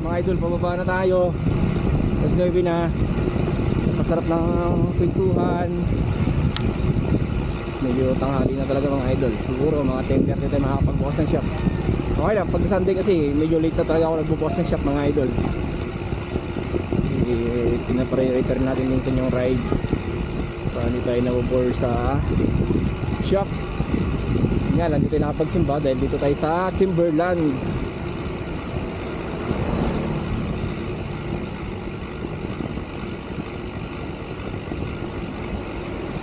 mga idol, pababa na tayo. Alas 9 na. Masarap ng kwentuhan. Medyo tanghali na talaga mga idol. Siguro mga 10:30 tayo makakapagbukas ng shop. Okay lang, pag Sunday kasi medyo late na talaga ako nagbubukas ng shop mga idol. Pinapriority natin minsan yung rides. So hindi tayo nabubore sa shop. Nga lang, dito tayo nakapagsimba dahil dito tayo sa Timberland.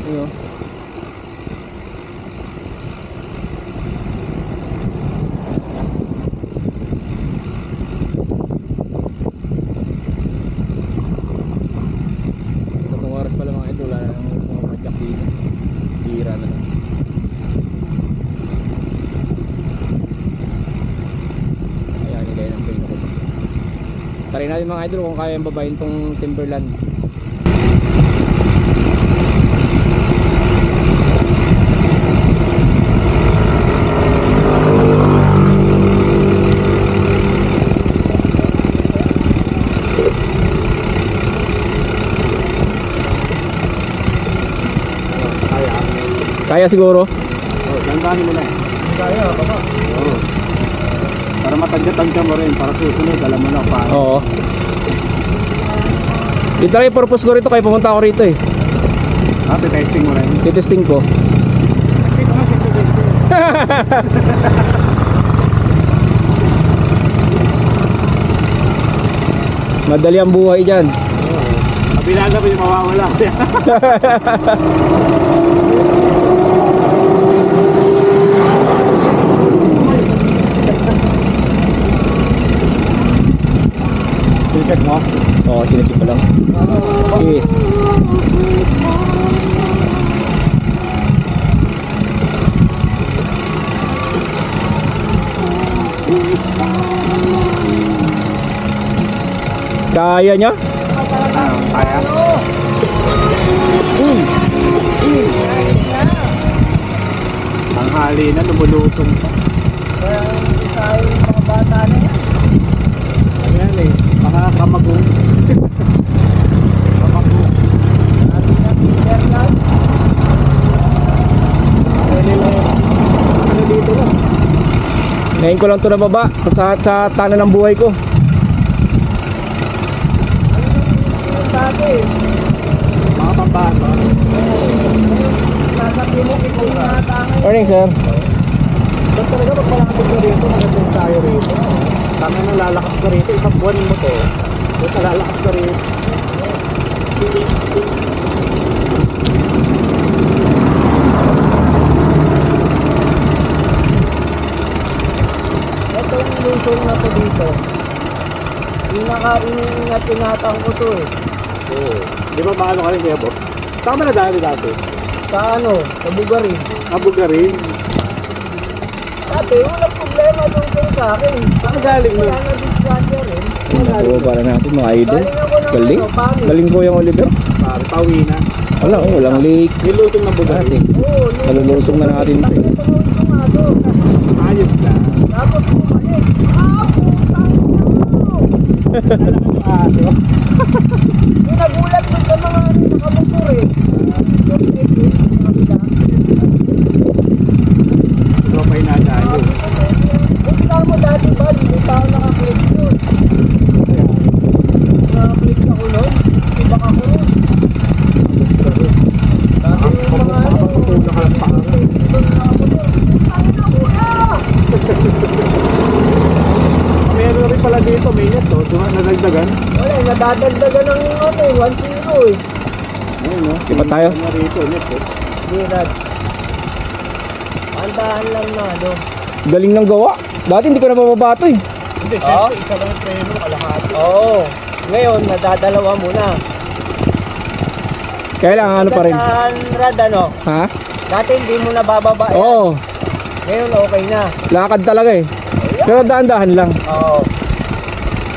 Ayo. Itong oras pala mga idol, wala nang mga madyak dito. Bira na lang. Ayan, nilay ng pin ko. Try natin mga idol kung kaya yung babayin tong Timberland. Kaya siguro? Oh, dandahin mo na eh. Kaya, baba. Oo. Para matagya-tagya mo rin, para susunod, alam mo na paano. Oo. Ito lang yung purpose ko rito, kaya pumunta ako rito eh. Testing mo rin. Titesting ko. Madali ang buhay dyan. Kabilaga pa yung mawawala. Sinecheck mo? Oo, sinecheck ko lang. Okay. Kaya niya? Kaya? Tanghali na, lumulutong pa. Kaya tayo mga bata na yan. Ayan eh, makakamagong. Kamagong. Natin na teacher yan. Ano dito ba? Ngayon ko lang ito nababa sa tanan ng buhay ko. Dati, Mga pambato. sasabihin mo ikaw na tangay. Morning sir. Ba't talaga pag malakapit ka rito, magandang tayo rito. Kami nang lalakas ka rito, isang buwan mo to. Ba't lalakas ka rito? Ito yung lusong na to dito. Ingat-ingatan ko to eh. Oo. Di ba maano ka rin kaya, boss? Tama na dati. Sa ano, sa Bugari. Abuga rin. Dati, walang problema lusong sa akin. Saan galing mo? Wala na disgrasya rin. Nababa na natin mga idol. Galing ako ng Galing. ano, pangit. Galing ko yung Oliver. Pare, pawi na. Wala, walang leak. Nilusong ng buga Dati. rin. Oo, Nalulusong na natin ito. Takit ang lusong nga to. Ayos na. Tapos bumalik. Putang ina mo! Aso. Yung nagulat mo sa mga nakamotor eh. Tropay na tayo. Punta mo dati ba? Hindi pa ako nakaklik yun. Nakaklik ako nun. Iba ka ko nun. Dati yung mga ano. Nakakatulog ka lang pa. Ito na nakamotor. Ang ina kuya! Meron rin pala dito, may net to. Nadagdagan. Wala, nadadagdagan ng ano eh. 1-0 eh. Ayun no. Iba tayo? Meron rito, net to. Hindi, Rad. Andahan lang na ano. Galing ng gawa. Dati hindi ko nabababa ito eh. Hindi, Ah? syempre, isa lang yung preno, kalahati. Oo. Ngayon, nadadalawa mo na. Kaya lang ano pa rin. Gandahan, Rad, ano? Ha? Dati hindi mo nabababa yan. Oo. Ngayon okay na. Lakad talaga eh. Pero dahan-dahan lang. Oo.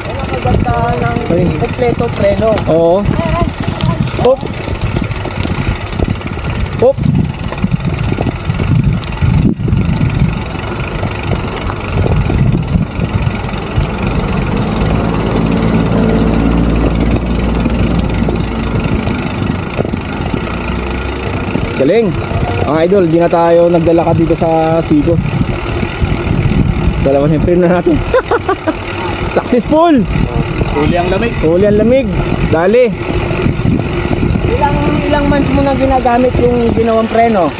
Yan ang kagandahan ng Ay. kompleto preno. Oo. Hop. Hop. Galing. Mga idol, di na tayo naglalakad dito sa Sigo. Dalawa na yung preno natin. Successful! Huli ang lamig. Huli ang lamig. Dali. Ilang months mo na ginagamit yung ginawang preno?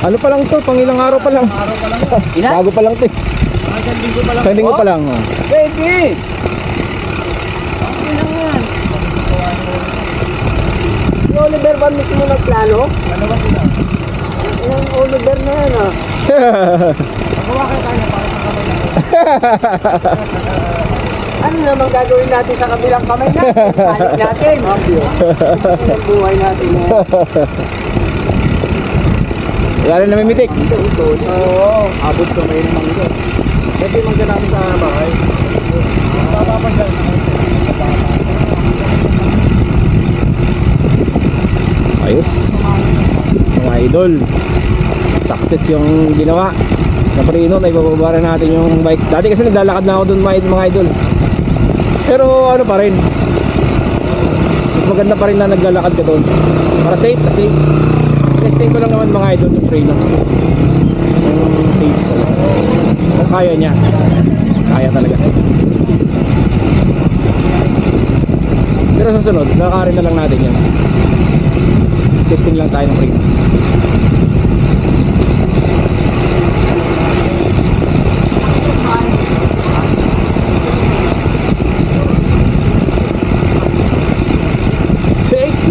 Ano pa lang to? Pang ilang araw pa lang. Bago pa lang to. Isang linggo pa lang. Isang linggo pa lang. Oh. Baby! Okay lang yan. Si Oliver ba mismo nagplano? Ano ba sila? Yung Oliver na yan ah. Magawa kayo tayo para sa kamay natin. Ano naman gagawin natin sa kabilang kamay natin? Balik natin. Ang buhay natin eh. Wala rin namimitik. Oo. Abot ko may naman ito. Kasi mangga namin sa bahay. Papapagal na kayo. Ayos. Mga idol. Success yung ginawa. Na preno, na ibababara natin yung bike. Dati kasi naglalakad na ako dun mga idol. Pero ano pa rin. Mas maganda pa rin na naglalakad ka doon. Para safe na safe. Testing ko lang naman mga idol yung preno. Yung safe ko lang. Kung kaya niya. Kaya talaga. Pero sa sunod, nakakarin na lang natin yan. Testing lang tayo ng preno.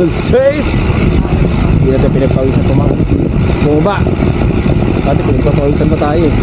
Safe! Hindi natin pinagpawisan pa mga bumaba. Dati pinagpapawisan pa tayo eh.